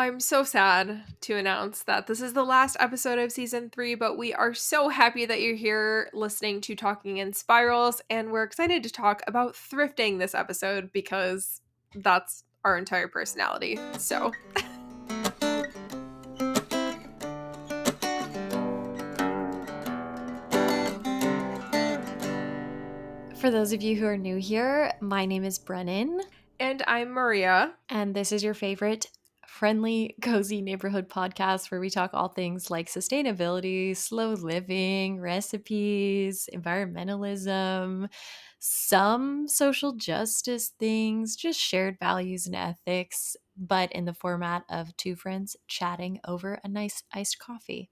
I'm so sad to announce that this is the last episode of season 3, but we are so happy that you're here listening to Talking in Spirals, and we're excited to talk about thrifting this episode because that's our entire personality. So, For those of you who are new here, my name is Brennan, and I'm Maria. and this is your favorite friendly, cozy neighborhood podcast where we talk all things like sustainability, slow living, recipes, environmentalism, some social justice things, just shared values and ethics, but in the format of two friends chatting over a nice iced coffee.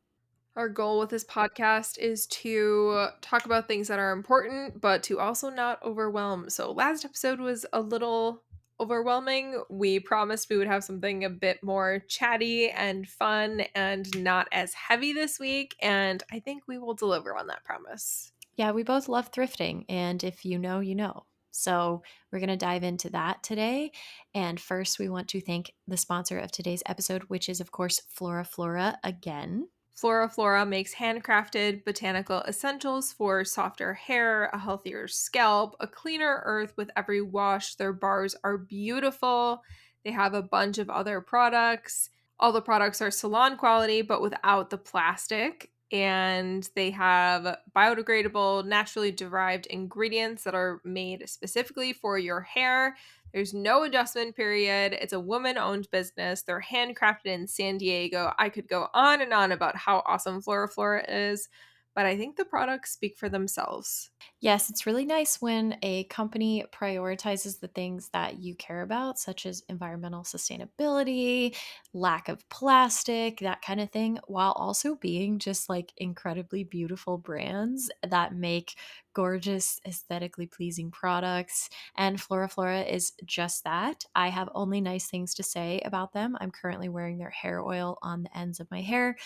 Our goal with this podcast is to talk about things that are important, but to also not overwhelm. So, last episode was a little overwhelming. We promised we would have something a bit more chatty and fun and not as heavy this week, and I think we will deliver on that promise. Yeah, we both love thrifting, and if you know, you know. So, we're going to dive into that today. And first, we want to thank the sponsor of today's episode, which is, of course, Flora Flora again. Flora Flora makes handcrafted botanical essentials for softer hair, a healthier scalp, a cleaner earth with every wash. Their bars are beautiful. They have a bunch of other products. All the products are salon quality, but without the plastic. And they have biodegradable, naturally derived ingredients that are made specifically for your hair. There's no adjustment period. It's a woman owned business. They're handcrafted in San Diego. I could go on and on about how awesome Flora Flora is, but I think the products speak for themselves. Yes, it's really nice when a company prioritizes the things that you care about, such as environmental sustainability, lack of plastic, that kind of thing, while also being just like incredibly beautiful brands that make gorgeous, aesthetically pleasing products. And Flora Flora is just that. I have only nice things to say about them. I'm currently wearing their hair oil on the ends of my hair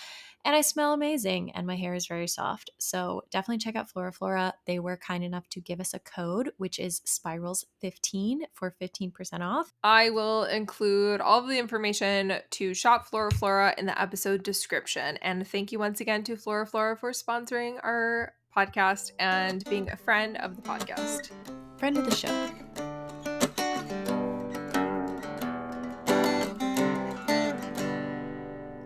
and I smell amazing and my hair is very soft. So definitely check out Flora Flora. They were kind enough to give us a code, which is Spirals15 for 15% off. I will include all of the information to shop Flora Flora in the episode description. And thank you once again to Flora Flora for sponsoring our podcast and being a friend of the podcast. Friend of the show.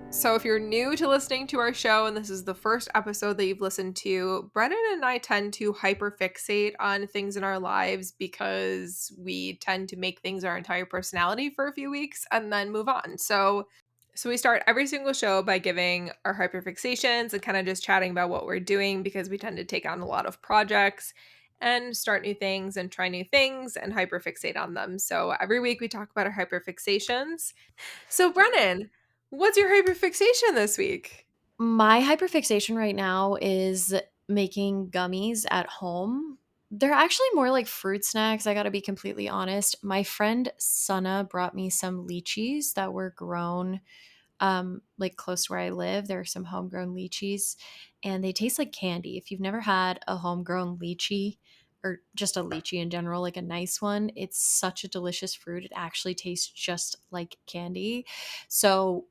So, if you're new to listening to our show and this is the first episode that you've listened to, Brennan and I tend to hyperfixate on things in our lives because we tend to make things our entire personality for a few weeks and then move on. So we start every single show by giving our hyperfixations and kind of just chatting about what we're doing because we tend to take on a lot of projects and start new things and try new things and hyperfixate on them. So every week we talk about our hyperfixations. So, Brennan, what's your hyperfixation this week? My hyperfixation right now is making gummies at home. They're actually more like fruit snacks, I gotta be completely honest. My friend Sana brought me some lychees that were grown like close to where I live. There are some homegrown lychees and they taste like candy. If you've never had a homegrown lychee or just a lychee in general, like a nice one, it's such a delicious fruit. It actually tastes just like candy. So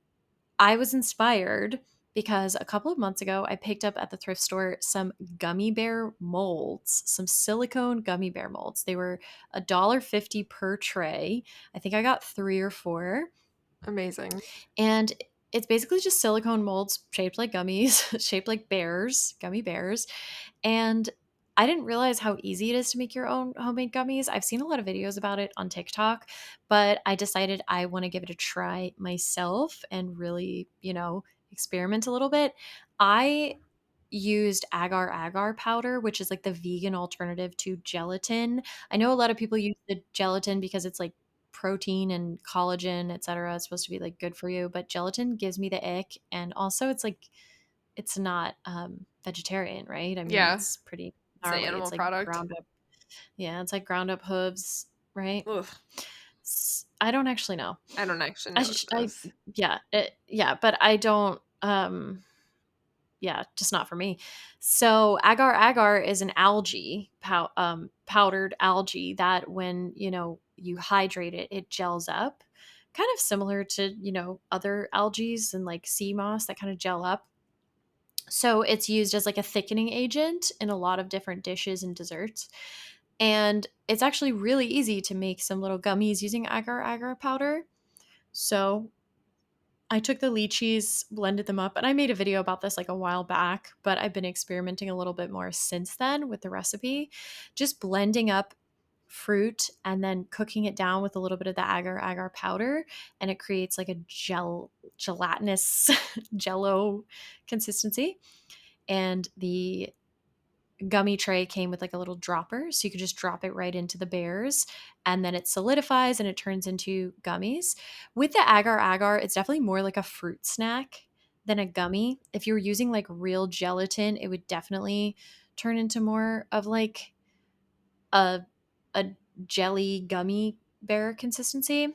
I was inspired because a couple of months ago, I picked up at the thrift store some gummy bear molds, some silicone gummy bear molds. They were $1.50 per tray. I think I got 3 or 4. Amazing. And it's basically just silicone molds shaped like gummies, shaped like bears, gummy bears. And I didn't realize how easy it is to make your own homemade gummies. I've seen a lot of videos about it on TikTok, but I decided I want to give it a try myself and really, experiment a little bit. I used agar agar powder, which is like the vegan alternative to gelatin. I know a lot of people use the gelatin because it's like protein and collagen, etc. It's supposed to be like good for you, but gelatin gives me the ick, and also it's like it's not vegetarian, right? I mean, Yeah, it's pretty it's an gnarly. animal It's like product. ground up. Yeah, it's like ground up hooves, right? Ugh, I don't actually know. I don't actually know what it I is. yeah, but I don't yeah, just not for me. So agar agar is an algae, powdered algae that when you hydrate it, it gels up, kind of similar to, other algaes and like sea moss that kind of gel up. So it's used as like a thickening agent in a lot of different dishes and desserts. And it's actually really easy to make some little gummies using agar agar powder. So I took the lychees, blended them up, and I made a video about this like a while back, but I've been experimenting a little bit more since then with the recipe. Just blending up fruit and then cooking it down with a little bit of the agar agar powder, and it creates like a gelatinous jello consistency. And the gummy tray came with like a little dropper, so you could just drop it right into the bears, and then it solidifies and it turns into gummies. With the agar agar, it's definitely more like a fruit snack than a gummy. If you were using like real gelatin, it would definitely turn into more of like a a jelly gummy bear consistency.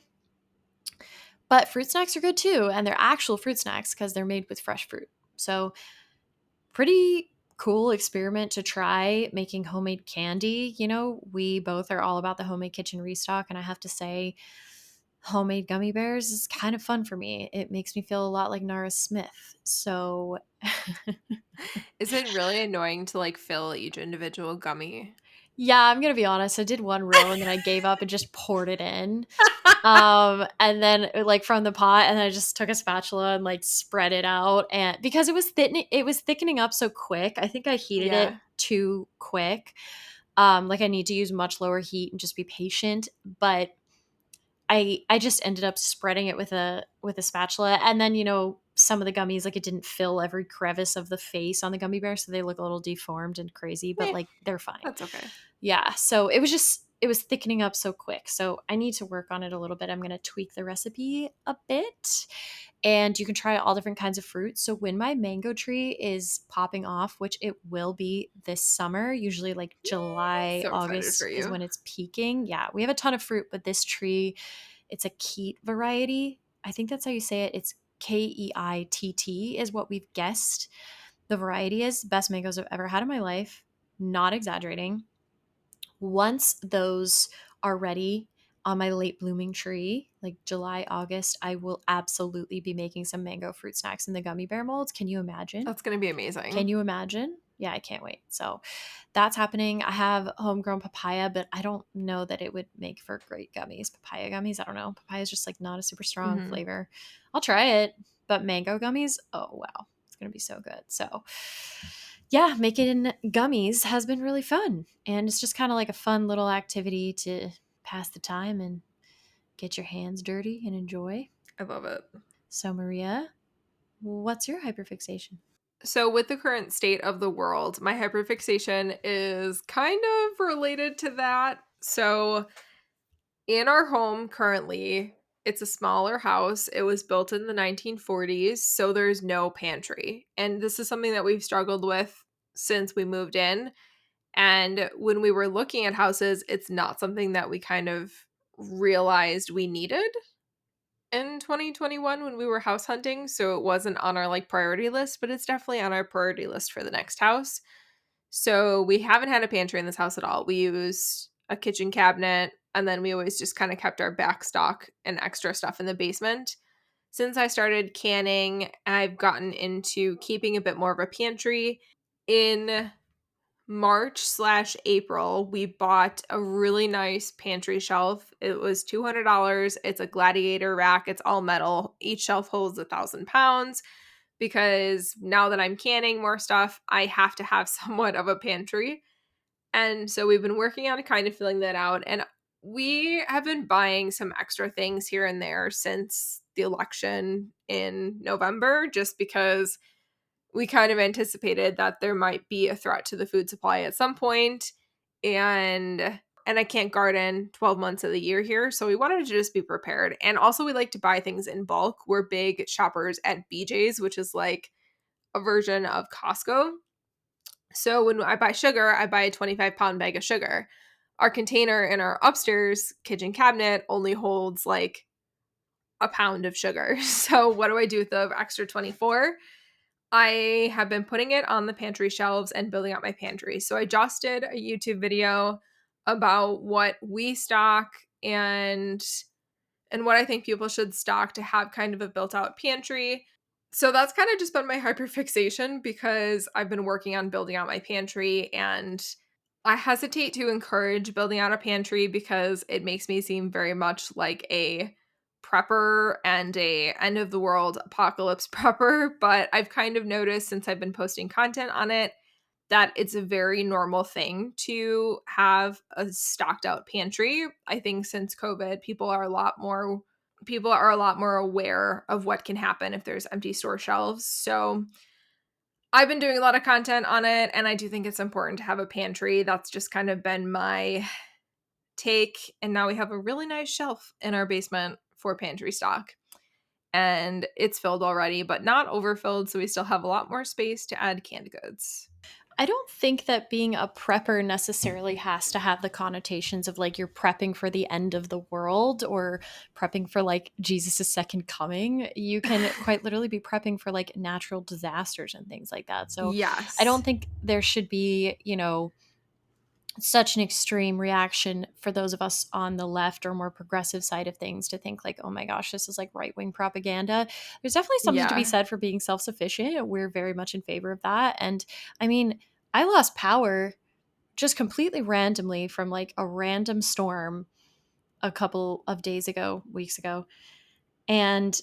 But fruit snacks are good too, and they're actual fruit snacks because they're made with fresh fruit. So pretty cool experiment to try making homemade candy. We both are all about the homemade kitchen restock, and I have to say, homemade gummy bears is kind of fun for me. It makes me feel a lot like Nara Smith. So, Is it really annoying to like fill each individual gummy? yeah, I'm gonna be honest. I did one row and then I gave up and just poured it in. And then like from the pot, and then I just took a spatula and like spread it out, and because it was thickening up so quick, I think I heated it Yeah. too quick. Like I need to use much lower heat and just be patient. But I just ended up spreading it with a spatula, and then some of the gummies, like, it didn't fill every crevice of the face on the gummy bear, so they look a little deformed and crazy, but Eh, like they're fine. that's okay. Yeah, so it was thickening up so quick. So I need to work on it a little bit. I'm going to tweak the recipe a bit. And you can try all different kinds of fruits. So when my mango tree is popping off, which it will be this summer, usually like July, So excited for August is you. when it's peaking. Yeah, we have a ton of fruit, but this tree, it's a keat variety. I think that's how you say it. It's Keitt is what we've guessed the variety is. Best mangoes I've ever had in my life. Not exaggerating. Once those are ready on my late blooming tree, like July, August, I will absolutely be making some mango fruit snacks in the gummy bear molds. Can you imagine? That's gonna be Can amazing. you imagine? Yeah, I can't wait. So that's happening. I have homegrown papaya, but I don't know that it would make for great gummies. Papaya gummies, I don't know. Papaya is just like not a super strong Hmm. flavor. I'll try it, but mango gummies, oh wow, it's gonna be so good. So yeah, making gummies has been really fun, and it's just kind of like a fun little activity to pass the time and get your hands dirty and enjoy. I love it. So Maria, what's your hyperfixation? So, with the current state of the world, my hyperfixation is kind of related to that. So, in our home currently, it's a smaller house. It was built in the 1940s, so there's no pantry. And this is something that we've struggled with since we moved in. And when we were looking at houses, it's not something that we kind of realized we needed in 2021 when we were house hunting. So it wasn't on our like priority list, but it's definitely on our priority list for the next house. So we haven't had a pantry in this house at all. We use a kitchen cabinet, and then we always just kind of kept our back stock and extra stuff in the basement. Since I started canning, I've gotten into keeping a bit more of a pantry. In March/April, we bought a really nice pantry shelf. It was $200. It's a gladiator rack. It's all metal. Each shelf holds 1,000 pounds because now that I'm canning more stuff, I have to have somewhat of a pantry. And so we've been working on kind of filling that out. And we have been buying some extra things here and there since the election in November, just because we kind of anticipated that there might be a threat to the food supply at some point, and I can't garden 12 months of the year here, so we wanted to just be prepared. And also we like to buy things in bulk. We're big shoppers at BJ's, which is like a version of Costco. So when I buy sugar, I buy a 25-pound bag of sugar. Our container in our upstairs kitchen cabinet only holds like a pound of sugar. So what do I do with the extra 24? I have been putting it on the pantry shelves and building out my pantry. So I just did a YouTube video about what we stock, and and what I think people should stock to have kind of a built out pantry. So that's kind of just been my hyperfixation because I've been working on building out my pantry, and I hesitate to encourage building out a pantry because it makes me seem very much like a prepper and a end of the world apocalypse prepper, but I've kind of noticed since I've been posting content on it that it's a very normal thing to have a stocked out pantry. I think since COVID, people are a lot more aware of what can happen if there's empty store shelves. So I've been doing a lot of content on it, and I do think it's important to have a pantry. That's just kind of been my take. And now we have a really nice shelf in our basement for pantry stock. And it's filled already, but not overfilled. So we still have a lot more space to add canned goods. I don't think that being a prepper necessarily has to have the connotations of like you're prepping for the end of the world or prepping for like Jesus' second coming. You can quite literally be prepping for like natural disasters and things like that. So I Yes. don't think there should be, such an extreme reaction for those of us on the left or more progressive side of things to think like, oh my gosh, this is like right wing propaganda. There's definitely something to be Yeah. said for being self sufficient. We're very much in favor of that. And I mean, I lost power just completely randomly from like a random storm a couple of days ago, weeks ago. And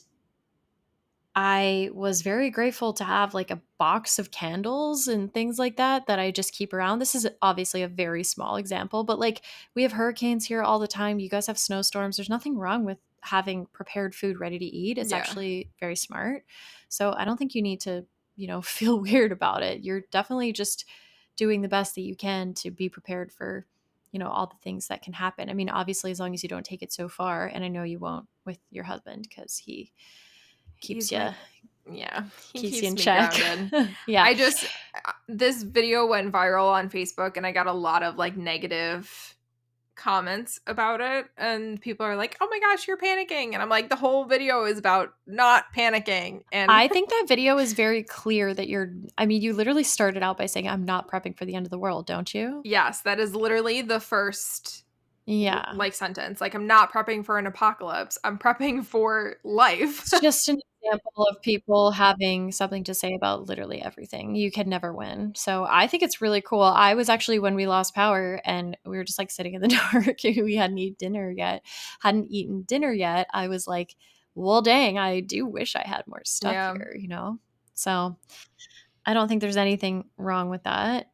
I was very grateful to have like a box of candles and things like that I just keep around. This is obviously a very small example, but like we have hurricanes here all the time. You guys have snowstorms. There's nothing wrong with having prepared food ready to eat. It's Yeah. actually very smart. So I don't think you need to, feel weird about it. You're definitely just doing the best that you can to be prepared for, all the things that can happen. I mean, obviously, as long as you don't take it so far, and I know you won't with your husband because he keeps He's you my yeah, he keeps you keeps in me check. grounded. Yeah. I just this video went viral on Facebook and I got a lot of like negative comments about it, and people are like, "Oh my gosh, you're panicking." And I'm like, "The whole video is about not panicking." And I think that video is very clear that I mean, you literally started out by saying, I'm not prepping for the end of the world, don't you? yes, that is literally the first Yeah. like sentence. Like I'm not prepping for an apocalypse. I'm prepping for life. It's just an example of people having something to say about literally everything. You can never win. So I think it's really cool. I was actually when we lost power and we were just like sitting in the dark. We hadn't eaten dinner yet. I was like, well, dang, I do wish I had more stuff Yeah. here. So I don't think there's anything wrong with that.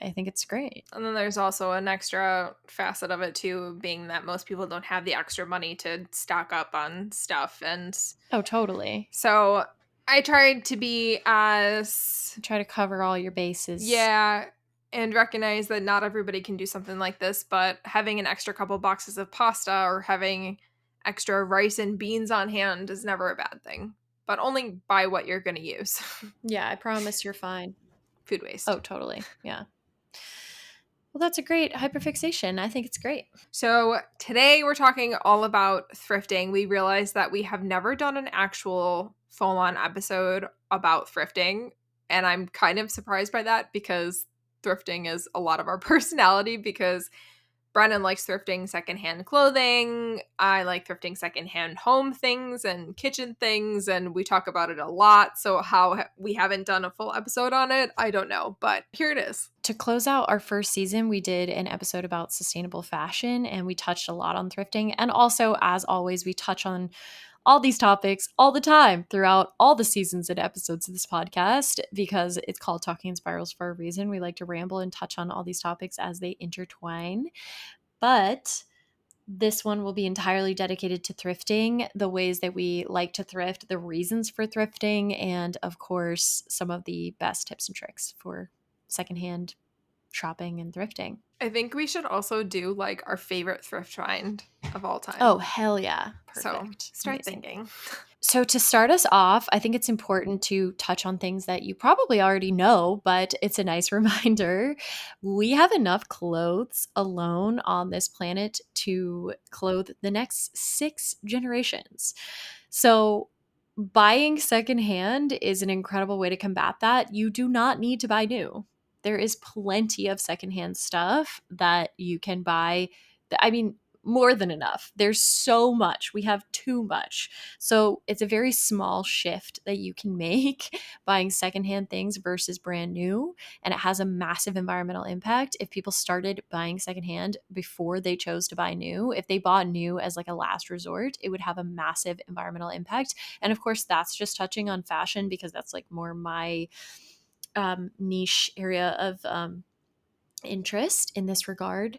I think it's great. And then there's also an extra facet of it too, being that most people don't have the extra money to stock up on stuff. And Oh, totally. so I tried to be as, Try to cover all your bases. yeah, and recognize that not everybody can do something like this, but having an extra couple boxes of pasta or having extra rice and beans on hand is never a bad thing, but only buy what you're going to use. Yeah, I promise you're fine. Food waste. Oh, totally. Yeah. Well, that's a great hyperfixation. I think it's great. So, today we're talking all about thrifting. We realized that we have never done an actual full on episode about thrifting. And I'm kind of surprised by that because thrifting is a lot of our personality. Because Brennan likes thrifting secondhand clothing. I like thrifting secondhand home things and kitchen things. And we talk about it a lot. So, how we haven't done a full episode on it, I don't know. But here it is. To close out our first season, we did an episode about sustainable fashion and we touched a lot on thrifting. And also, as always, we touch on all these topics all the time throughout all the seasons and episodes of this podcast because it's called Talking in Spirals for a reason. We like to ramble and touch on all these topics as they intertwine. But this one will be entirely dedicated to thrifting, the ways that we like to thrift, the reasons for thrifting, and of course, some of the best tips and tricks for secondhand shopping and thrifting. I think we should also do like our favorite thrift find of all time. Oh, hell yeah. So Perfect. start Amazing. thinking. So, to start us off, I think it's important to touch on things that you probably already know, but it's a nice reminder. We have enough clothes alone on this planet to clothe the next 6 generations. So, buying secondhand is an incredible way to combat that. You do not need to buy new. There is plenty of secondhand stuff that you can buy. I mean, more than enough. There's so much. We have too much. So it's a very small shift that you can make buying secondhand things versus brand new. And it has a massive environmental impact. If people started buying secondhand before they chose to buy new, if they bought new as like a last resort, it would have a massive environmental impact. And of course, that's just touching on fashion because that's like more my niche area of interest in this regard,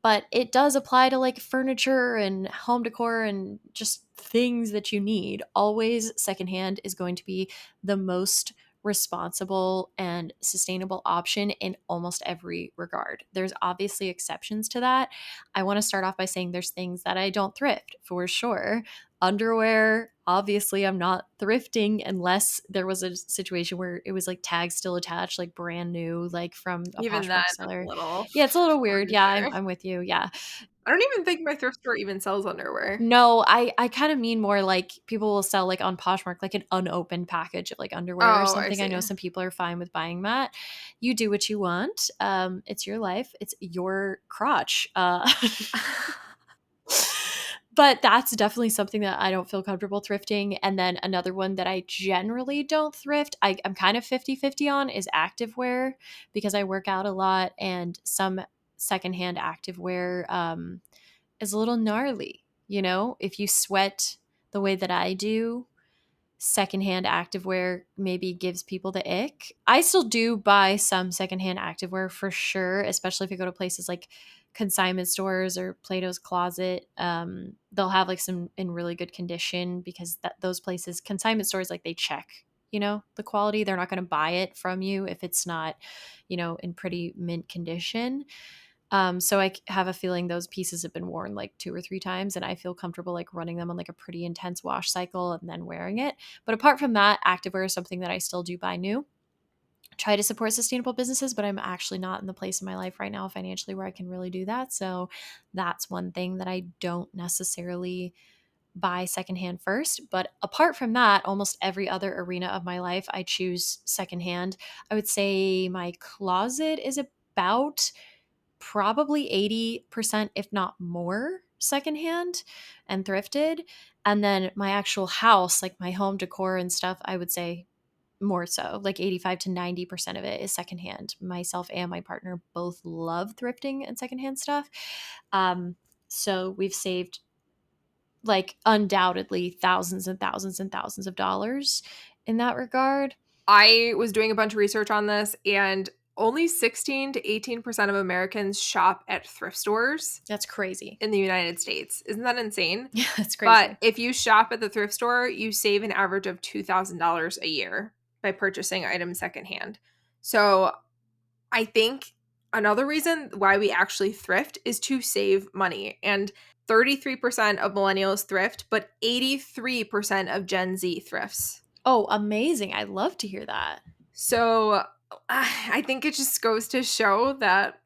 but it does apply to like furniture and home decor and just things that you need. Always secondhand is going to be the most responsible and sustainable option in almost every regard. There's obviously exceptions to that. I want to start off by saying there's things that I don't thrift for sure. Underwear, obviously, I'm not thrifting unless there was a situation where it was like tags still attached, like brand new, like from a Even then, Poshmark that's a seller. little Yeah, it's a little weird. Yeah, I'm, unsure. I'm with you. Yeah. I don't even think my thrift store even sells underwear. No, I kind of mean more like people will sell like on Poshmark, like an unopened package of like underwear or Oh, I something. I see. know some people are fine with buying that. You do what you want. It's your life. It's your crotch. But that's definitely something that I don't feel comfortable thrifting. And then another one that I generally don't thrift, I'm kind of 50-50 on is activewear because I work out a lot and some secondhand activewear is a little gnarly. You know, if you sweat the way that I do, secondhand activewear maybe gives people the ick. I still do buy some secondhand activewear for sure, especially if you go to places like consignment stores or Plato's Closet. They'll have like some in really good condition because those places, consignment stores, like they check, you know, the quality. They're not going to buy it from you if it's not, you know, in pretty mint condition. So have a feeling those pieces have been worn like 2 or 3 times, and I feel comfortable like running them on like a pretty intense wash cycle and then wearing it. But apart from that, activewear is something that I still do buy new. Try to support sustainable businesses, but I'm actually not in the place in my life right now financially where I can really do that. So that's one thing that I don't necessarily buy secondhand first. But apart from that, almost every other arena of my life, I choose secondhand. I would say my closet is about probably 80%, if not more, secondhand and thrifted. And then my actual house, like my home decor and stuff, I would say more so, like 85 to 90% of it is secondhand. Myself and my partner both love thrifting and secondhand stuff. Um, so we've saved like undoubtedly thousands and thousands and thousands of dollars in that regard. I was doing a bunch of research on this, and only 16 to 18% of Americans shop at thrift stores That's crazy. in the United States. Isn't that insane? Yeah, that's But crazy. if you shop at the thrift store, you save an average of $2,000 a year by purchasing items secondhand. So I think another reason why we actually thrift is to save money. And 33% of millennials thrift, but 83% of Gen Z thrifts. Oh, amazing. I love to hear that. So I think it just goes to show that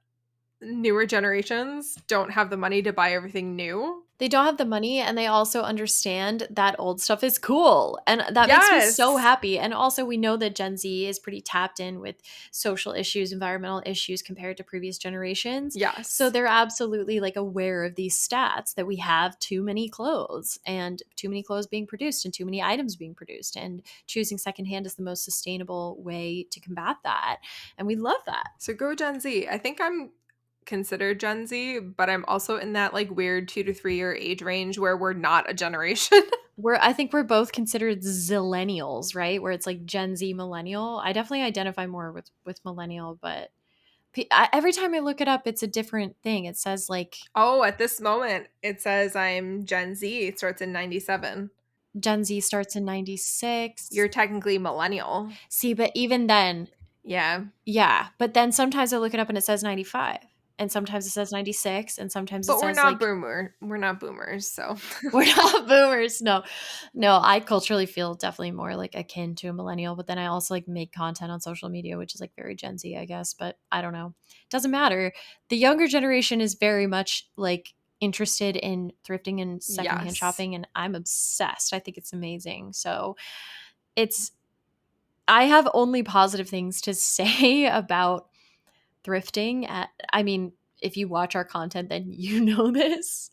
newer generations don't have the money to buy everything new. They don't have the money and they also understand that old stuff is cool. And that makes me so Yes. happy. And also, we know that Gen Z is pretty tapped in with social issues, environmental issues compared to previous generations. So Yes. they're absolutely like aware of these stats that we have too many clothes and too many clothes being produced and too many items being produced. And choosing secondhand is the most sustainable way to combat that. And we love that. So go Gen Z. I think I'm considered Gen Z, but I'm also in that like weird 2 to 3 year age range where we're not a generation. I think we're both considered zillennials, right? Where it's like Gen Z millennial. I definitely identify more with millennial, but every time I look it up, it's a different thing. It says like Oh, at this moment, it says I'm Gen Z. It starts in 97. Gen Z starts in 96. You're technically millennial. See, but even then, Yeah. yeah. But then sometimes I look it up and it says 95. And sometimes it says 96. And sometimes it But we're says not like boomer. We're not boomers, so we're not boomers. No, no, I culturally feel definitely more like akin to a millennial, but then I also like make content on social media, which is like very Gen Z, I guess. But I don't know. Doesn't matter. The younger generation is very much like interested in thrifting and secondhand yes. shopping, and I'm obsessed. I think it's amazing. So it's, I have only positive things to say about thrifting. I mean, if you watch our content, then you know this.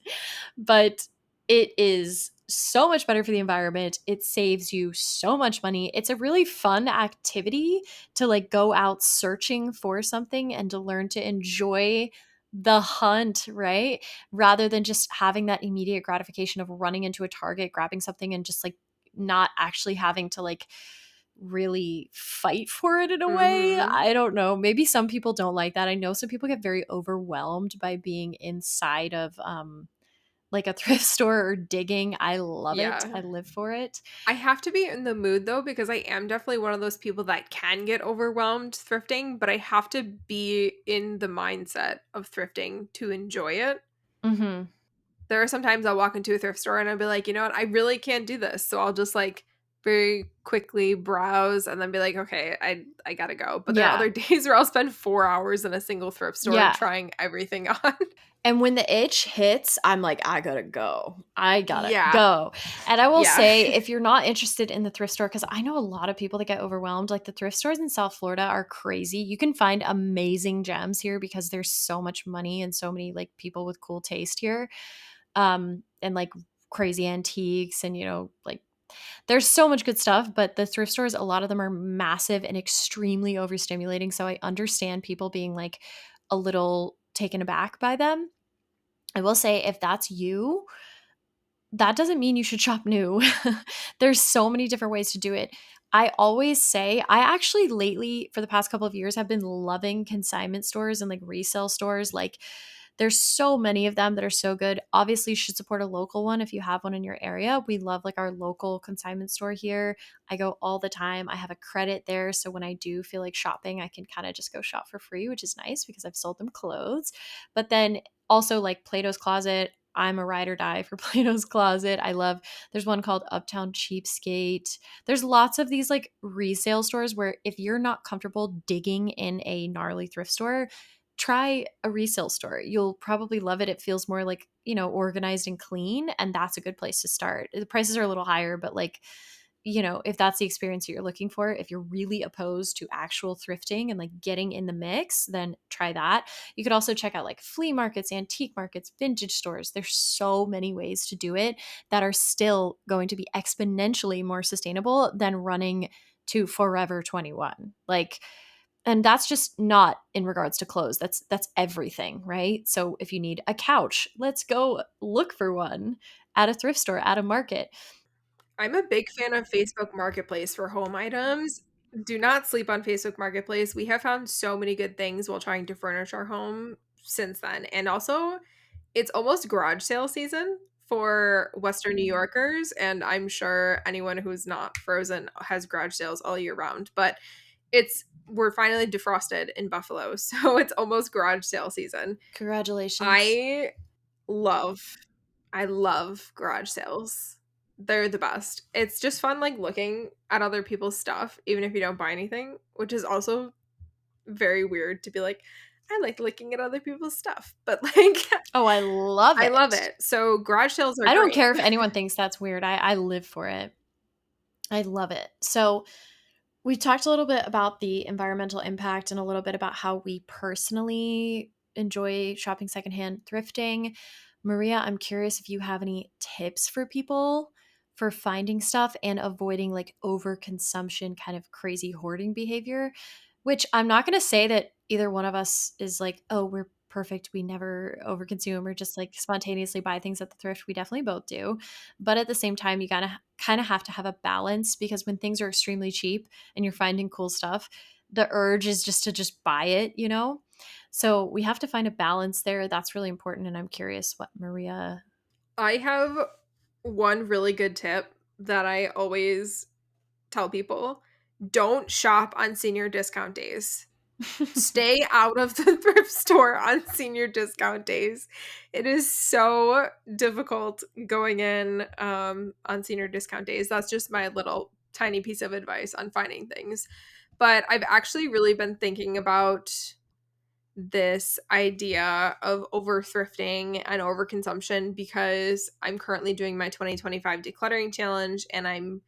But it is so much better for the environment. It saves you so much money. It's a really fun activity to like go out searching for something and to learn to enjoy the hunt, right? Rather than just having that immediate gratification of running into a Target, grabbing something and just like not actually having to like really fight for it in a way. Mhm. I don't know. Maybe some people don't like that. I know some people get very overwhelmed by being inside of like a thrift store or digging. I love it. Yeah. I live for it. I have to be in the mood though, because I am definitely one of those people that can get overwhelmed thrifting, but I have to be in the mindset of thrifting to enjoy it. Mhm. There are some times I'll walk into a thrift store and I'll be like, you know what, I really can't do this. So I'll just like very quickly browse and then be like, okay, I gotta go. But there are Yeah. other days where I'll spend 4 hours in a single thrift store Yeah. trying everything on. And when the itch hits, I'm like, I gotta go. I gotta Yeah. go. And I will Yeah. say, if you're not interested in the thrift store, because I know a lot of people that get overwhelmed, like the thrift stores in South Florida are crazy. You can find amazing gems here because there's so much money and so many like people with cool taste here. And like crazy antiques and, you know, like there's so much good stuff, but the thrift stores, a lot of them are massive and extremely overstimulating. So I understand people being like a little taken aback by them. I will say if that's you, that doesn't mean you should shop new. There's so many different ways to do it. I always say, I actually lately, for the past couple of years, have been loving consignment stores and like resale stores. Like, there's so many of them that are so good. Obviously, you should support a local one if you have one in your area. We love like our local consignment store here. I go all the time. I have a credit there. So when I do feel like shopping, I can kind of just go shop for free, which is nice because I've sold them clothes. But then also like Plato's Closet. I'm a ride or die for Plato's Closet. I love, there's one called Uptown Cheapskate. There's lots of these like resale stores where if you're not comfortable digging in a gnarly thrift store, try a resale store. You'll probably love it. It feels more like, you know, organized and clean. And that's a good place to start. The prices are a little higher, but like, you know, if that's the experience that you're looking for, if you're really opposed to actual thrifting and like getting in the mix, then try that. You could also check out like flea markets, antique markets, vintage stores. There's so many ways to do it that are still going to be exponentially more sustainable than running to Forever 21. Like, and that's just not in regards to clothes. That's everything, right? So if you need a couch, let's go look for one at a thrift store, at a market. I'm a big fan of Facebook Marketplace for home items. Do not sleep on Facebook Marketplace. We have found so many good things while trying to furnish our home since then. And also, it's almost garage sale season for Western New Yorkers, and I'm sure anyone who's not frozen has garage sales all year round. But it's we're finally defrosted in Buffalo, so it's almost garage sale season. Congratulations. I love I love garage sales. They're the best. It's just fun like looking at other people's stuff even if you don't buy anything, which is also very weird to be like I like looking at other people's stuff, but like Oh, I love I love it. it. So garage sales are I don't great. care if anyone thinks that's weird. I live for it. I love it. So, we talked a little bit about the environmental impact and a little bit about how we personally enjoy shopping secondhand thrifting. Maria, I'm curious if you have any tips for people for finding stuff and avoiding like overconsumption, kind of crazy hoarding behavior, which I'm not going to say that either one of us is like, oh, we're perfect. We never overconsume or just like spontaneously buy things at the thrift. We definitely both do. But at the same time, you gotta kind of have to have a balance because when things are extremely cheap and you're finding cool stuff, the urge is just to just buy it, you know? So we have to find a balance there. That's really important. And I'm curious what Maria. I have one really good tip that I always tell people. Don't shop on senior discount days. Stay out of the thrift store on senior discount days. It is so difficult going in on senior discount days. That's just my little tiny piece of advice on finding things. But I've actually really been thinking about this idea of over thrifting and overconsumption because I'm currently doing my 2025 decluttering challenge and I'm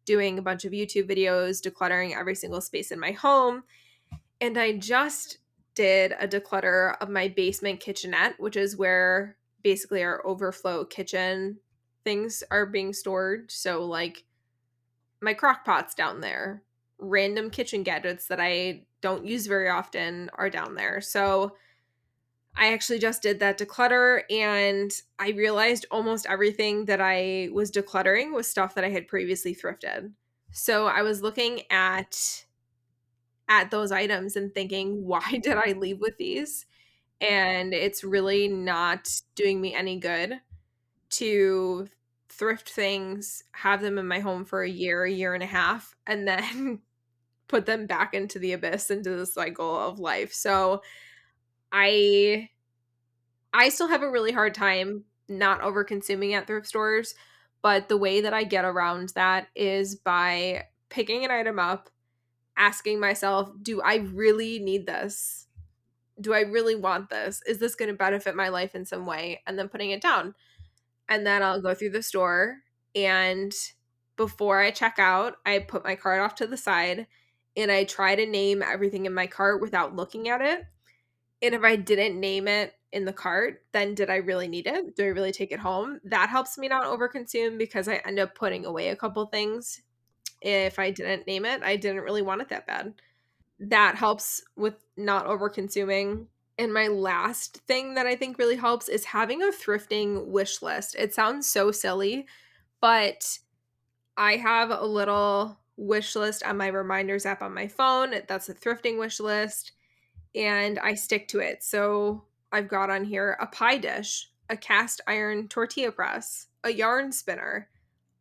doing a bunch of YouTube videos decluttering every single space in my home. And I just did a declutter of my basement kitchenette, which is where basically our overflow kitchen things are being stored. So, like, my crock pot's down there. Random kitchen gadgets that I don't use very often are down there. So, I actually just did that declutter and I realized almost everything that I was decluttering was stuff that I had previously thrifted. So, I was looking at those items and thinking, "Why did I leave with these?" And it's really not doing me any good to thrift things, have them in my home for a year and a half, and then put them back into the abyss, into the cycle of life. So I I still have a really hard time not over consuming at thrift stores, but the way that I get around that is by picking an item up, asking myself, "Do I really need this? Do I really want this? Is this gonna benefit my life in some way?" And then putting it down. And then I'll go through the store, and before I check out, I put my cart off to the side, and I try to name everything in my cart without looking at it. And if I didn't name it in the cart, then did I really need it? Do I really take it home? That helps me not overconsume because I end up putting away a couple things. If I didn't name it, I didn't really want it that bad. That helps with not overconsuming. And my last thing that I think really helps is having a thrifting wish list. It sounds so silly, but I have a little wish list on my reminders app on my phone. That's a thrifting wish list, and I stick to it. So I've got on here a pie dish, a cast iron tortilla press, a yarn spinner,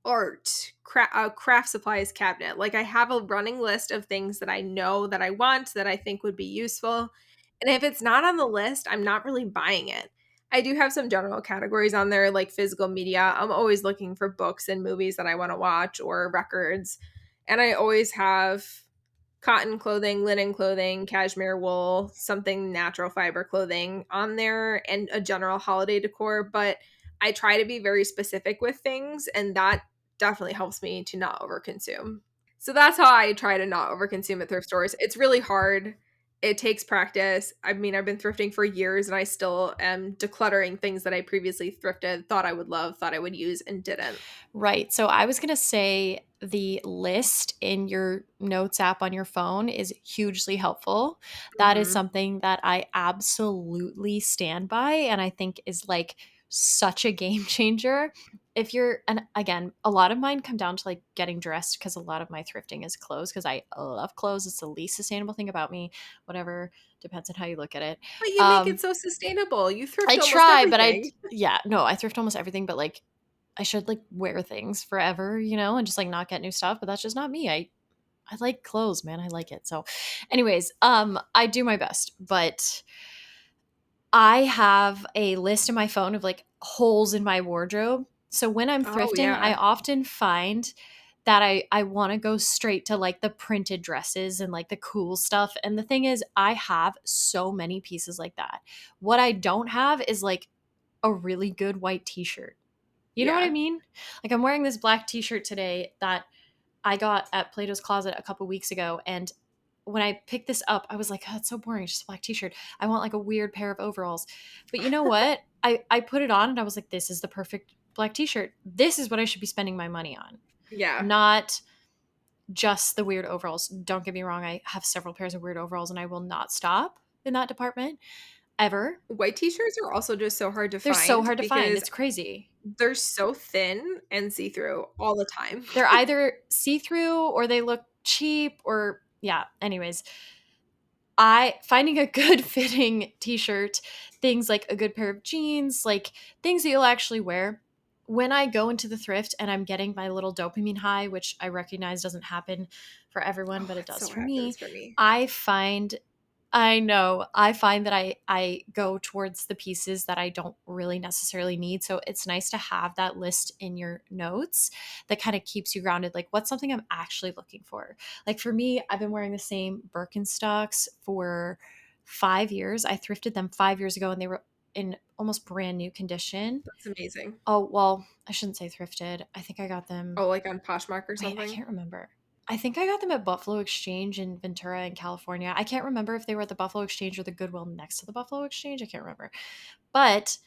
art, craft supplies cabinet. Like, I have a running list of things that I know that I want, that I think would be useful, and if it's not on the list, I'm not really buying it. I do have some general categories on there, like physical media. I'm always looking for books and movies that I wanna watch or records, and I always have cotton clothing, linen clothing, cashmere wool, something natural fiber clothing on there, and a general holiday decor, but I try to be very specific with things, and that definitely helps me to not overconsume. So that's how I try to not overconsume at thrift stores. It's really hard. It takes practice. I mean, I've been thrifting for years and I still am decluttering things that I previously thrifted, thought I would love, thought I would use, and didn't. Right. So I was going to say the list in your notes app on your phone is hugely helpful. That is Mhm. something that I absolutely stand by and I think is like such a game changer. If you're, and again, a lot of mine come down to like getting dressed because a lot of my thrifting is clothes because I love clothes. It's the least sustainable thing about me, whatever, depends on how you look at it. But you make it Um, so sustainable. You I thrift almost try, but everything. yeah, no, I thrift almost everything, but like I should like wear things forever, and just like not get new stuff, but that's just not me. I like clothes, man. I like it. So anyways, I do my best, but I have a list in my phone of like holes in my wardrobe. So when I'm Oh, thrifting, I yeah. often find that I want to go straight to like the printed dresses and like the cool stuff. And the thing is, I have so many pieces like that. What I don't have is like a really good white t-shirt. You know what I Yeah. mean? Like I'm wearing this black t-shirt today that I got at Plato's Closet a couple weeks ago, and when I picked this up, I was like, oh, "That's so boring. It's just a black t-shirt. I want like a weird pair of overalls." But you know what? I put it on and I was like, "This is the perfect black t-shirt. This is what I should be spending my money on, Yeah. not just the weird overalls." Don't get me wrong. I have several pairs of weird overalls, and I will not stop in that department ever. White t-shirts are also just so hard to They're so find hard to find. because It's crazy. they're so thin and see-through all the time. They're either see-through or they look cheap or yeah, anyways. I finding a good fitting t-shirt, things like a good pair of jeans, like things that you'll actually wear. When I go into the thrift and I'm getting my little dopamine high, which I recognize doesn't happen for everyone, Oh, but it it does so for me, happens for me. I find I know. I find that I go towards the pieces that I don't really necessarily need. So it's nice to have that list in your notes that kind of keeps you grounded. Like, what's something I'm actually looking for? Like for me, I've been wearing the same Birkenstocks for 5 years. I thrifted them 5 years ago and they were in almost brand new condition. That's amazing. Oh, well, I shouldn't say thrifted. I think I got them. Oh, like on Poshmark or Wait, I something? can't remember. I think I got them at Buffalo Exchange in Ventura in California. I can't remember if they were at the Buffalo Exchange or the Goodwill next to the Buffalo Exchange. I can't remember. But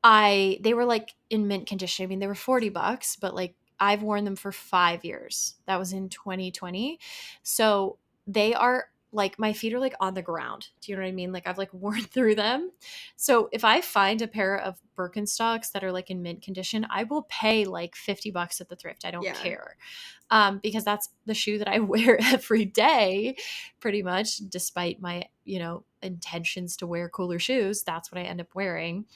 I they were like in mint condition. I mean, they were $40, but like I've worn them for 5 years. That was in 2020. So they are like my feet are like on the ground. Do you know what I mean? Like I've like worn through them. So if I find a pair of Birkenstocks that are like in mint condition, I will pay like $50 at the thrift. I don't Yeah. care. Because that's the shoe that I wear every day, pretty much, despite my, intentions to wear cooler shoes. That's what I end up wearing.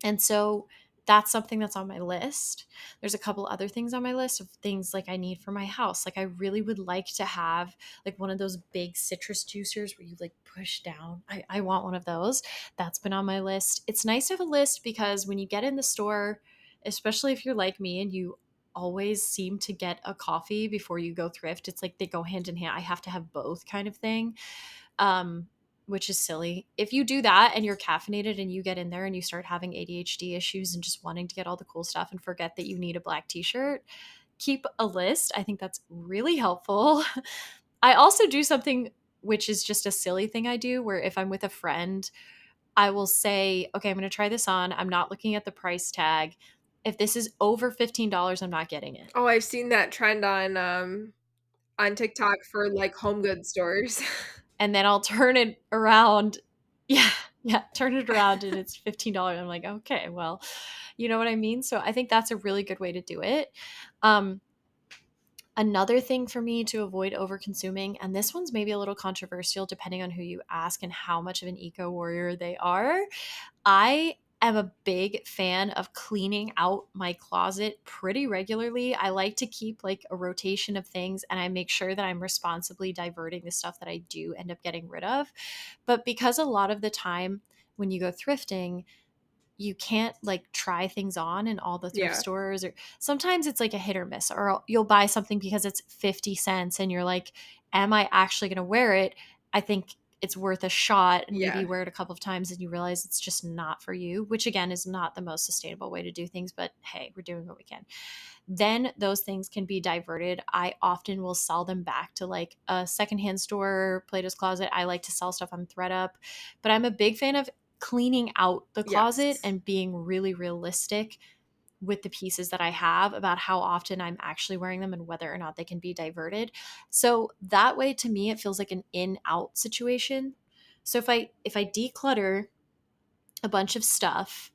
And so that's something that's on my list. There's a couple other things on my list of things like I need for my house. Like I really would like to have like one of those big citrus juicers where you like push down. I want one of those. That's been on my list. It's nice to have a list because when you get in the store, especially if you're like me and you always seem to get a coffee before you go thrift, it's like they go hand in hand. I have to have both kind of thing, um, which is silly. If you do that and you're caffeinated and you get in there and you start having ADHD issues and just wanting to get all the cool stuff and forget that you need a black t shirt, keep a list. I think that's really helpful. I also do something which is just a silly thing I do where if I'm with a friend, I will say, okay, I'm going to try this on. I'm not looking at the price tag. If this is over $15, I'm not getting it. Oh, I've seen that trend on TikTok for, like, home goods stores. And then I'll turn it around. Yeah, yeah, turn it around and it's $15. I'm like, okay, well, you know what I mean? So I think that's a really good way to do it. Um, Another thing for me to avoid over consuming, and this one's maybe a little controversial depending on who you ask and how much of an eco warrior they are. I am a big fan of cleaning out my closet pretty regularly. I like to keep like a rotation of things and I make sure that I'm responsibly diverting the stuff that I do end up getting rid of. But because a lot of the time when you go thrifting, you can't like try things on in all the thrift Yeah, stores, or sometimes it's like a hit or miss, or you'll buy something because it's 50 cents and you're like, am I actually going to wear it? I think it's worth a shot, and maybe yeah. you wear it a couple of times and you realize it's just not for you, which again is not the most sustainable way to do things, but hey, we're doing what we can. Then those things can be diverted. I often will sell them back to like a secondhand store, Plato's Closet. I like to sell stuff on ThreadUp, but I'm a big fan of cleaning out the closet Yes. and being really realistic with the pieces that I have about how often I'm actually wearing them and whether or not they can be diverted. So that way to me it feels like an in out situation. So if I declutter a bunch of stuff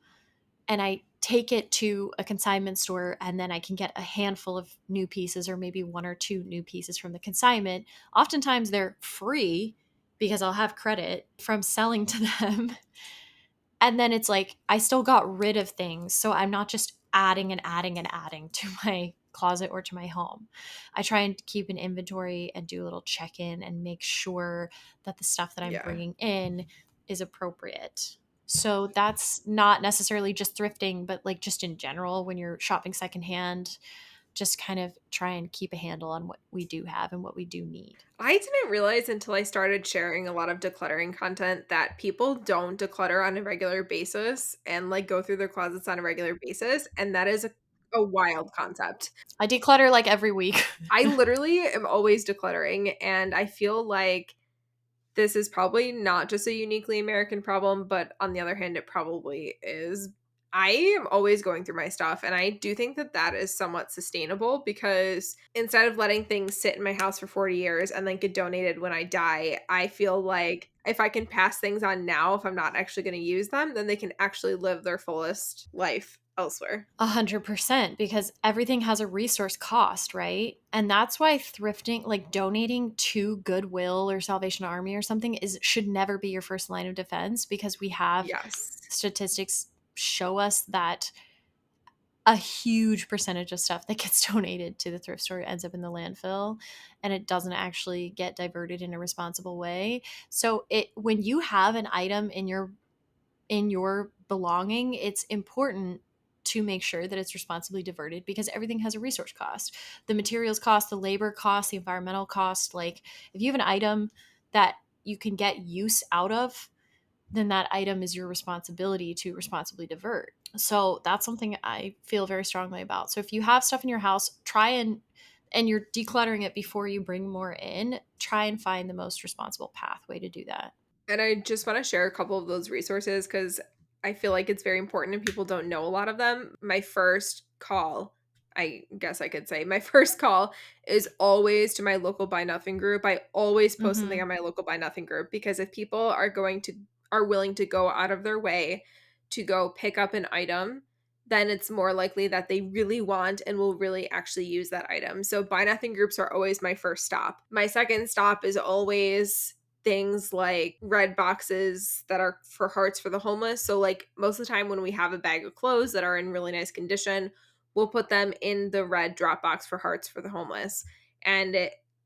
and I take it to a consignment store and then I can get a handful of new pieces or maybe one or two new pieces from the consignment, oftentimes they're free because I'll have credit from selling to them. And then it's like I still got rid of things. So I'm not just adding and adding and adding to my closet or to my home. I try and keep an inventory and do a little check in and make sure that the stuff that I'm Yeah. bringing in is appropriate. So that's not necessarily just thrifting, but like just in general, when you're shopping secondhand, just kind of try and keep a handle on what we do have and what we do need. I didn't realize until I started sharing a lot of decluttering content that people don't declutter on a regular basis and, like, go through their closets on a regular basis, and that is a wild concept. I declutter like every week. I literally am always decluttering, and I feel like this is probably not just a uniquely American problem, but on the other hand, it probably is. I am always going through my stuff, and I do think that that is somewhat sustainable because instead of letting things sit in my house for 40 years and then get donated when I die, I feel like if I can pass things on now, if I'm not actually going to use them, then they can actually live their fullest life elsewhere. 100%, because everything has a resource cost, right? And that's why thrifting, like donating to Goodwill or Salvation Army or something, is should never be your first line of defense, because we have Yes. statistics show us that a huge percentage of stuff that gets donated to the thrift store ends up in the landfill and it doesn't actually get diverted in a responsible way. So it when you have an item in your belonging, it's important to make sure that it's responsibly diverted, because everything has a resource cost. The materials cost, the labor cost, the environmental cost. Like if you have an item that you can get use out of, then that item is your responsibility to responsibly divert. So that's something I feel very strongly about. So if you have stuff in your house, try and and you're decluttering it before you bring more in, try and find the most responsible pathway to do that. And I just want to share a couple of those resources because I feel like it's very important and people don't know a lot of them. My first call, I guess I could say, my first call is always to my local Buy Nothing group. I always post something Mhm. on my local Buy Nothing group because if people are willing to go out of their way to go pick up an item, then it's more likely that they really want and will really actually use that item. So Buy Nothing groups are always my first stop. My second stop is always things like red boxes that are for hearts for the homeless. So like most of the time when we have a bag of clothes that are in really nice condition, we'll put them in the red drop box for hearts for the homeless. And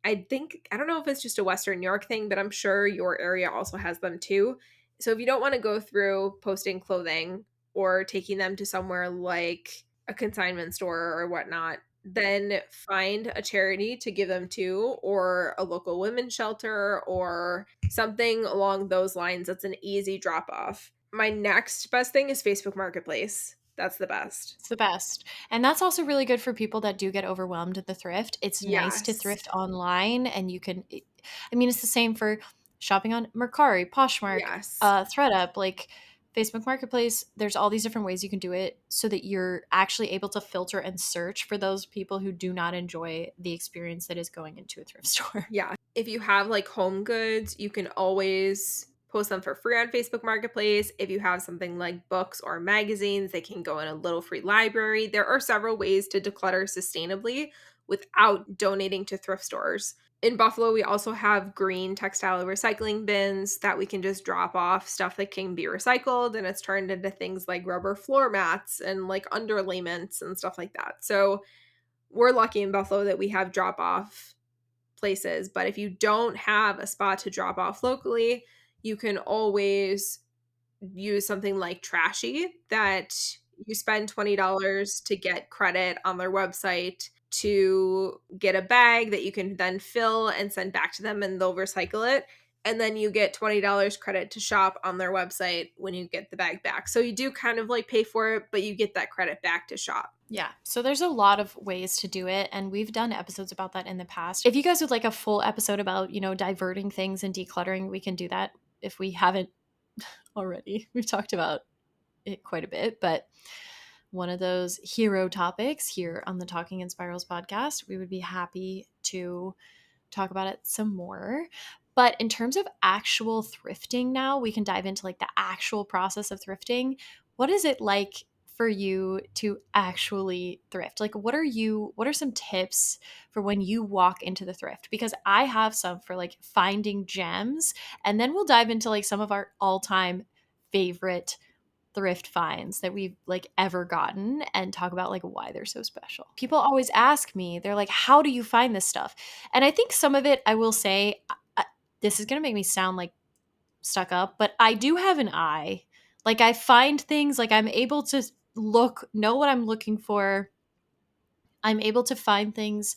I think I don't know if it's just a Western New York thing, but I'm sure your area also has them too. So if you don't want to go through posting clothing or taking them to somewhere like a consignment store or whatnot, then find a charity to give them to or a local women's shelter or something along those lines that's an easy drop off. My next best thing is Facebook Marketplace. That's the best. It's the best. And that's also really good for people that do get overwhelmed at the thrift. It's nice to Yes. thrift online and you can I mean, it's the same for shopping on Mercari, Poshmark, Yes. ThredUp, like Facebook Marketplace. There's all these different ways you can do it so that you're actually able to filter and search for those people who do not enjoy the experience that is going into a thrift store. Yeah. If you have like home goods, you can always post them for free on Facebook Marketplace. If you have something like books or magazines, they can go in a little free library. There are several ways to declutter sustainably without donating to thrift stores. In Buffalo, we also have green textile recycling bins that we can just drop off stuff that can be recycled and it's turned into things like rubber floor mats and like underlayments and stuff like that. So we're lucky in Buffalo that we have drop off places. But if you don't have a spot to drop off locally, you can always use something like Trashy that you spend $20 to get credit on their website to get a bag that you can then fill and send back to them and they'll recycle it. And then you get $20 credit to shop on their website when you get the bag back. So you do kind of like pay for it, but you get that credit back to shop. Yeah. So there's a lot of ways to do it. And we've done episodes about that in the past. If you guys would like a full episode about, diverting things and decluttering, we can do that if we haven't already. We've talked about it quite a bit, but one of those hero topics here on the Talking in Spirals podcast, we would be happy to talk about it some more. But in terms of actual thrifting now, we can dive into like the actual process of thrifting. What is it like for you to actually thrift? Like what are some tips for when you walk into the thrift? Because I have some for like finding gems, and then we'll dive into like some of our all-time favorite thrift finds that we've like ever gotten and talk about like why they're so special. People always ask me, they're like, "How do you find this stuff?" And I think some of it, I will say, this is going to make me sound like stuck up, but I do have an eye. Like I find things, like I'm able to know what I'm looking for. I'm able to find things,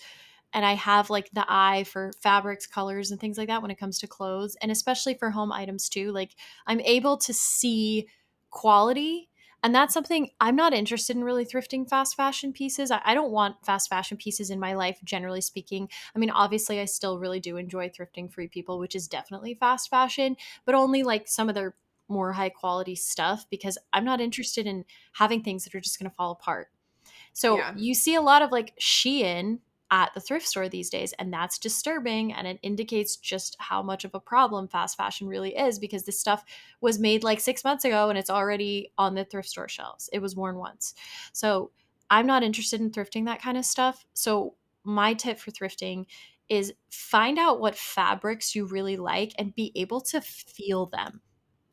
and I have like the eye for fabrics, colors, and things like that when it comes to clothes, and especially for home items too. Like I'm able to see quality, and that's something I'm not interested in really thrifting fast fashion pieces. I don't want fast fashion pieces in my life, generally speaking. I mean, obviously, I still really do enjoy thrifting Free People, which is definitely fast fashion, but only like some of their more high quality stuff because I'm not interested in having things that are just going to fall apart. So Yeah. you see a lot of like Shein at the thrift store these days, and that's disturbing. And it indicates just how much of a problem fast fashion really is because this stuff was made like 6 months ago and it's already on the thrift store shelves. It was worn once. So I'm not interested in thrifting that kind of stuff. So my tip for thrifting is find out what fabrics you really like and be able to feel them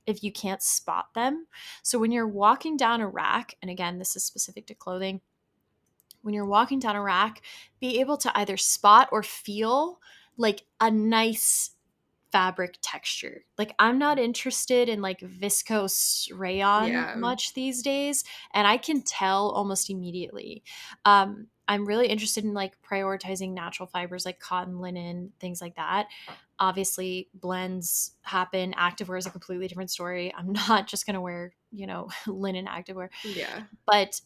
if you can't spot them. So when you're walking down a rack, and again, this is specific to clothing, when you're walking down a rack, be able to either spot or feel like a nice fabric texture. Like I'm not interested in like viscose rayon Yeah. much these days, and I can tell almost immediately. I'm really interested in like prioritizing natural fibers like cotton, linen, things like that. Obviously, blends happen. Activewear is a completely different story. I'm not just going to wear, linen activewear. Yeah. But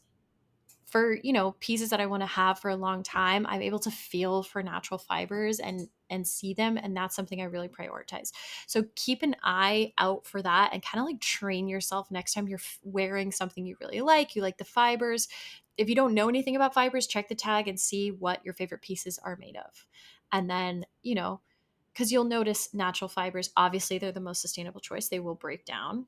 for, you know, pieces that I want to have for a long time, I'm able to feel for natural fibers and see them, and that's something I really prioritize. So keep an eye out for that and kind of like train yourself next time you're wearing something you really like, you like the fibers. If you don't know anything about fibers, check the tag and see what your favorite pieces are made of. And then, you know, because you'll notice natural fibers, obviously they're the most sustainable choice. They will break down.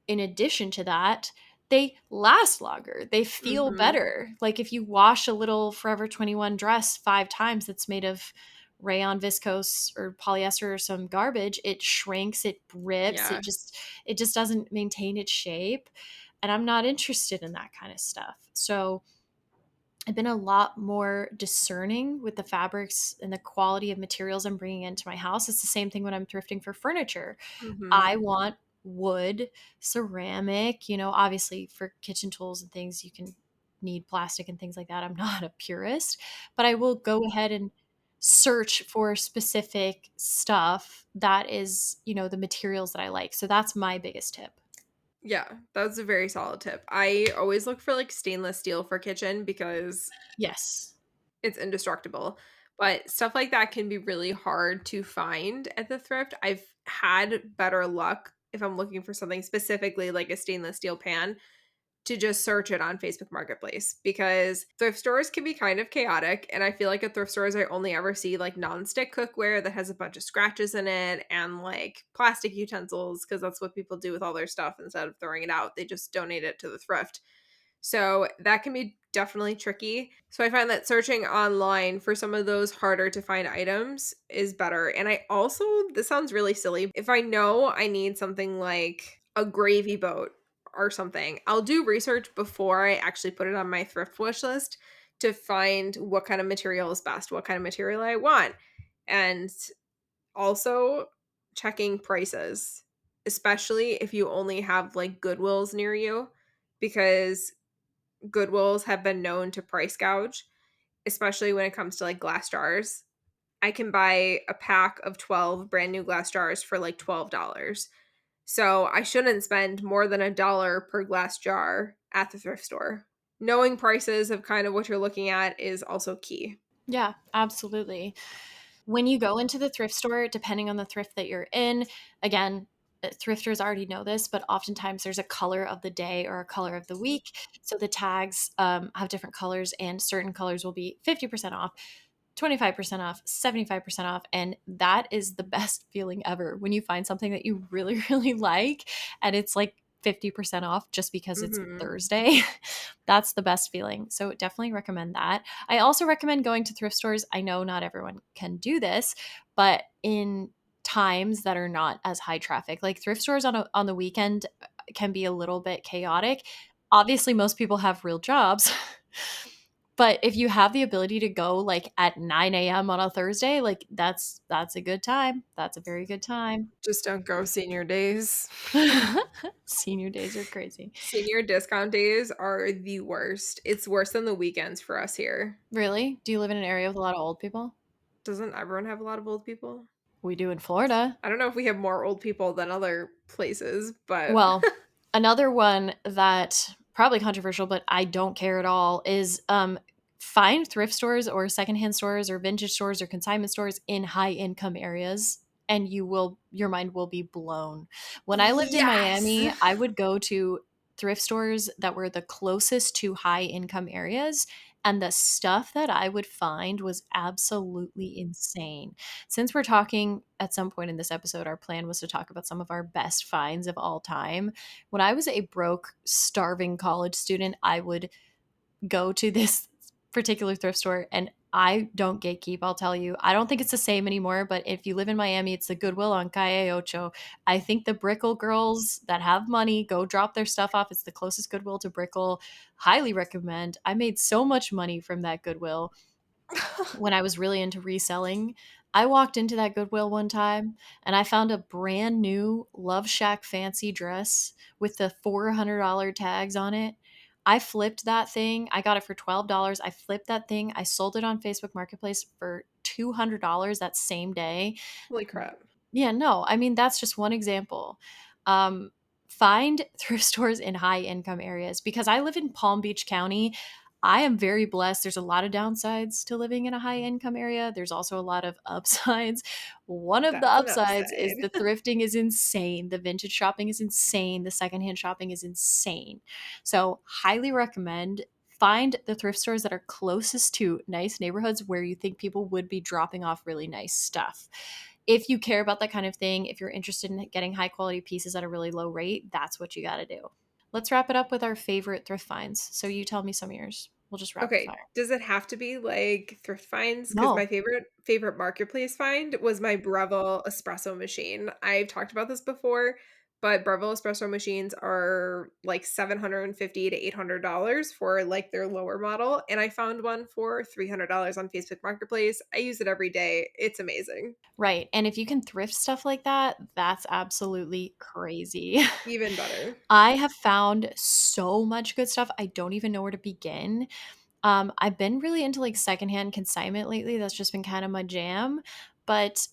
In addition to that, they last longer. They feel Mhm. better. Like if you wash a little Forever 21 dress 5 times that's made of rayon, viscose, or polyester or some garbage, it shrinks, it rips, Yeah. it just doesn't maintain its shape. And I'm not interested in that kind of stuff. So I've been a lot more discerning with the fabrics and the quality of materials I'm bringing into my house. It's the same thing when I'm thrifting for furniture. I Mhm. want wood, ceramic, you know, obviously for kitchen tools and things, you can need plastic and things like that. I'm not a purist, but I will go ahead and search for specific stuff that is, you know, the materials that I like. So that's my biggest tip. Yeah, that's a very solid tip. I always look for, like, stainless steel for kitchen because Yes. it's indestructible, but stuff like that can be really hard to find at the thrift. I've had better luck if I'm looking for something specifically like a stainless steel pan to just search it on Facebook Marketplace because thrift stores can be kind of chaotic. And I feel like at thrift stores, I only ever see like nonstick cookware that has a bunch of scratches in it and like plastic utensils because that's what people do with all their stuff instead of throwing it out. They just donate it to the thrift. So that can be definitely tricky. So I find that searching online for some of those harder to find items is better. And I also, this sounds really silly, if I know I need something like a gravy boat or something, I'll do research before I actually put it on my thrift wish list to find what kind of material is best, what kind of material I want. And also checking prices, especially if you only have like Goodwills near you, because Goodwills have been known to price gouge, especially when it comes to like glass jars. I can buy a pack of 12 brand new glass jars for like $12. So I shouldn't spend more than $1 per glass jar at the thrift store. Knowing prices of kind of what you're looking at is also key. Yeah, absolutely. When you go into the thrift store, depending on the thrift that you're in, again, thrifters already know this, but oftentimes there's a color of the day or a color of the week. So the tags have different colors, and certain colors will be 50% off, 25% off, 75% off. And that is the best feeling ever when you find something that you really, really like and it's like 50% off just because it's Mhm. Thursday. That's the best feeling. So definitely recommend that. I also recommend going to thrift stores. I know not everyone can do this, but in times that are not as high traffic, like thrift stores on the weekend can be a little bit chaotic. Obviously, most people have real jobs. But if you have the ability to go like at 9 a.m. on a Thursday, like that's a good time. That's a very good time. Just don't go senior days. Senior days are crazy. Senior discount days are the worst. It's worse than the weekends for us here. Really? Do you live in an area with a lot of old people? Doesn't everyone have a lot of old people? We do in Florida. I don't know if we have more old people than other places, but Well, another one that probably controversial, but I don't care at all is find thrift stores or secondhand stores or vintage stores or consignment stores in high income areas and your mind will be blown. When I lived in yes. Miami, I would go to thrift stores that were the closest to high income areas and the stuff that I would find was absolutely insane. Since we're talking at some point in this episode, our plan was to talk about some of our best finds of all time. When I was a broke, starving college student, I would go to this particular thrift store and I don't gatekeep, I'll tell you. I don't think it's the same anymore, but if you live in Miami, it's the Goodwill on Calle Ocho. I think the Brickell girls that have money go drop their stuff off. It's the closest Goodwill to Brickell. Highly recommend. I made so much money from that Goodwill when I was really into reselling. I walked into that Goodwill one time and I found a brand new Love Shack fancy dress with the $400 tags on it. I flipped that thing. I got it for $12. I flipped that thing. I sold it on Facebook Marketplace for $200 that same day. Holy crap. Yeah, no, I mean, that's just one example. Um, Find thrift stores in high income areas because I live in Palm Beach County. I am very blessed. There's a lot of downsides to living in a high income area. There's also a lot of upsides. One of the That's an upsides is upside. the thrifting is insane. The vintage shopping is insane. The secondhand shopping is insane. So, highly recommend find the thrift stores that are closest to nice neighborhoods where you think people would be dropping off really nice stuff. If you care about that kind of thing, if you're interested in getting high quality pieces at a really low rate, that's what you got to do. Let's wrap it up with our favorite thrift finds. So you tell me some of yours. We'll just rapid Okay, fire. does it have to be, like, thrift finds? Because my No. favorite marketplace find was my Breville espresso machine. I've talked about this before, but Breville espresso machines are, like, $750 to $800 for, like, their lower model, and I found one for $300 on Facebook Marketplace. I use it every day. It's amazing. Right. And if you can thrift stuff like that, that's absolutely crazy. Even better. I have found so much good stuff. I don't even know where to begin. I've been really into like secondhand consignment lately. That's just been kind of my jam. But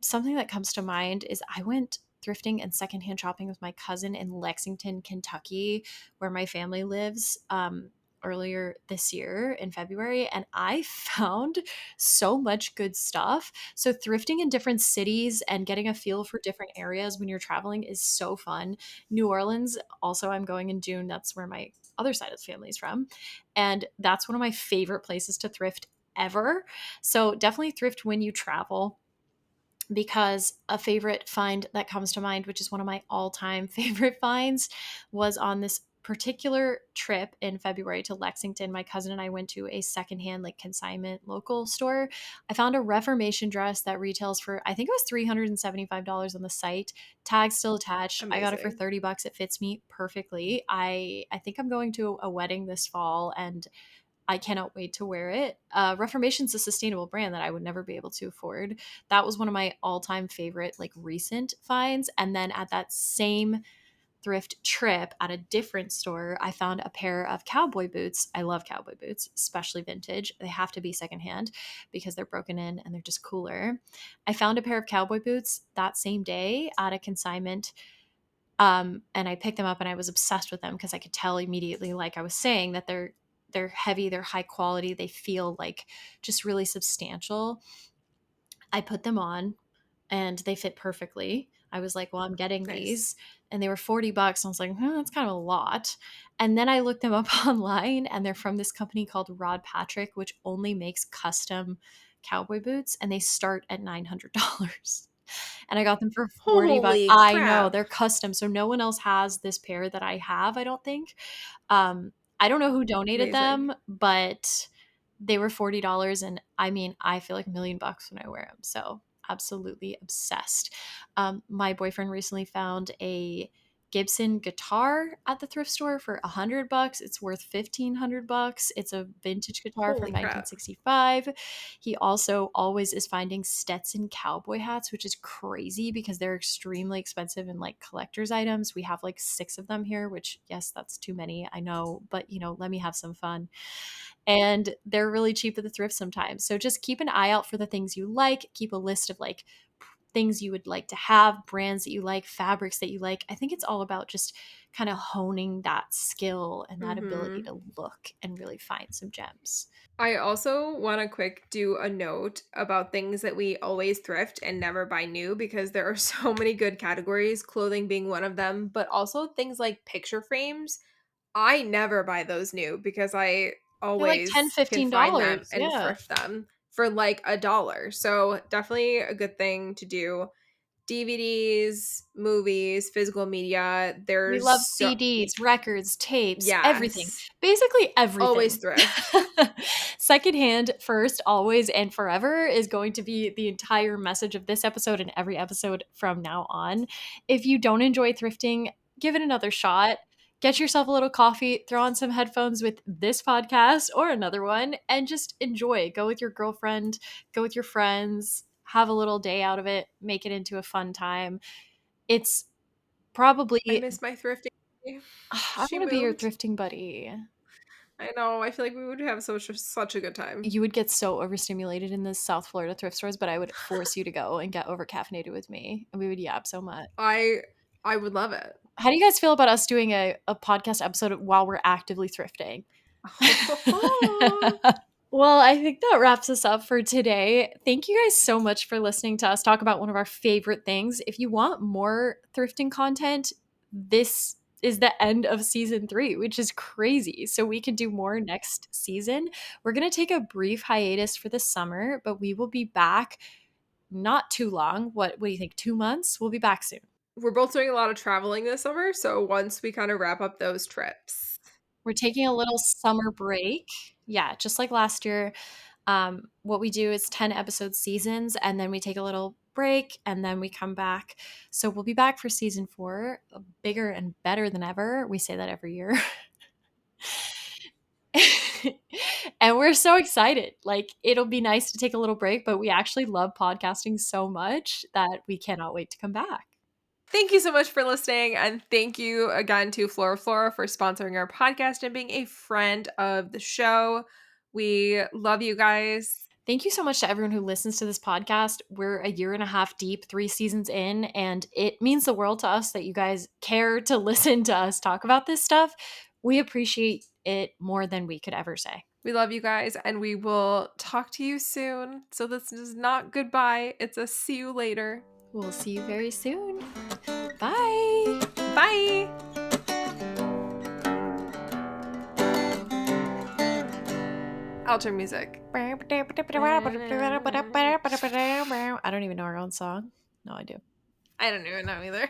something that comes to mind is I went thrifting and secondhand shopping with my cousin in Lexington, Kentucky, where my family lives. Earlier this year in February, and I found so much good stuff. So, thrifting in different cities and getting a feel for different areas when you're traveling is so fun. New Orleans, also, I'm going in June. That's where my other side of the family is from. And that's one of my favorite places to thrift ever. So definitely thrift when you travel because a favorite find that comes to mind, which is one of my all time favorite finds, was on this particular trip in February to Lexington. My cousin and I went to a secondhand, like consignment local store. I found a Reformation dress that retails for, I think it was $375 on the site. Tag still attached. I got it for Amazing. $30. It fits me perfectly. I think I'm going to a wedding this fall and I cannot wait to wear it. Reformation's a sustainable brand that I would never be able to afford. That was one of my all-time favorite, like recent finds. And then at that same thrift trip at a different store, I found a pair of cowboy boots. I love cowboy boots, especially vintage. They have to be secondhand because they're broken in and they're just cooler. I found a pair of cowboy boots that same day at a consignment and I picked them up and I was obsessed with them because I could tell immediately, like I was saying, that they're heavy, they're high quality, they feel like just really substantial. I put them on and they fit perfectly. I was like, well, I'm getting Nice. these. And they were $40. I was like, that's kind of a lot. And then I looked them up online and they're from this company called Rod Patrick, which only makes custom cowboy boots and they start at $900. And I got them for 40 bucks. Holy I know, crap. they're custom, so no one else has this pair that I have, I don't think. I don't know who donated Amazing. them, but they were $40 and I mean, I feel like $1,000,000 when I wear them. So, absolutely obsessed. My boyfriend recently found a Gibson guitar at the thrift store for $100. It's worth $1,500. It's a vintage guitar from Holy crap. 1965. He also always is finding Stetson cowboy hats, which is crazy because they're extremely expensive and like collector's items. We have like 6 of them here, which yes, that's too many. I know, but let me have some fun. And they're really cheap at the thrift sometimes. So just keep an eye out for the things you like. Keep a list of like things you would like to have, brands that you like, fabrics that you like. I think it's all about just kind of honing that skill and that ability Mhm. to look and really find some gems. I also wanna quick do a note about things that we always thrift and never buy new because there are so many good categories, clothing being one of them, but also things like picture frames. I never buy those new because I They're like 10, always can find them $15. and Yeah. thrift them for like a dollar. So definitely a good thing to do. DVDs, movies, physical media, We love there's so CDs, records, tapes, everything. yes. Basically Always everything. thrift. Secondhand, first, always, and forever is going to be the entire message of this episode and every episode from now on. If you don't enjoy thrifting, give it another shot. Get yourself a little coffee, throw on some headphones with this podcast or another one, and just enjoy. Go with your girlfriend, go with your friends, have a little day out of it, make it into a fun time. It's I probably miss my thrifting. I She wanna be your moved. thrifting buddy. I know, I feel like we would have such a good time. You would get so overstimulated in the South Florida thrift stores, but I would force you to go and get over caffeinated with me, and we would yap so much. I I would love it. How do you guys feel about us doing a podcast episode while we're actively thrifting? Well, I think that wraps us up for today. Thank you guys so much for listening to us talk about one of our favorite things. If you want more thrifting content, this is the end of season 3, which is crazy. So we can do more next season. We're going to take a brief hiatus for the summer, but we will be back not too long. What do you think? 2 months? We'll be back soon. We're both doing a lot of traveling this summer, so once we kind of wrap up those trips. We're taking a little summer break. Yeah, just like last year. What we do is 10 episode seasons, and then we take a little break, and then we come back. So we'll be back for season 4, bigger and better than ever. We say that every year. And we're so excited. Like, it'll be nice to take a little break, but we actually love podcasting so much that we cannot wait to come back. Thank you so much for listening. And thank you again to Flora Flora for sponsoring our podcast and being a friend of the show. We love you guys. Thank you so much to everyone who listens to this podcast. We're a year and a half deep, 3 seasons in, and it means the world to us that you guys care to listen to us talk about this stuff. We appreciate it more than we could ever say. We love you guys, and we will talk to you soon. So this is not goodbye. It's a see you later. We'll see you very soon. Bye. Bye. Outro music. I don't even know our own song. No, I do. I don't even know either.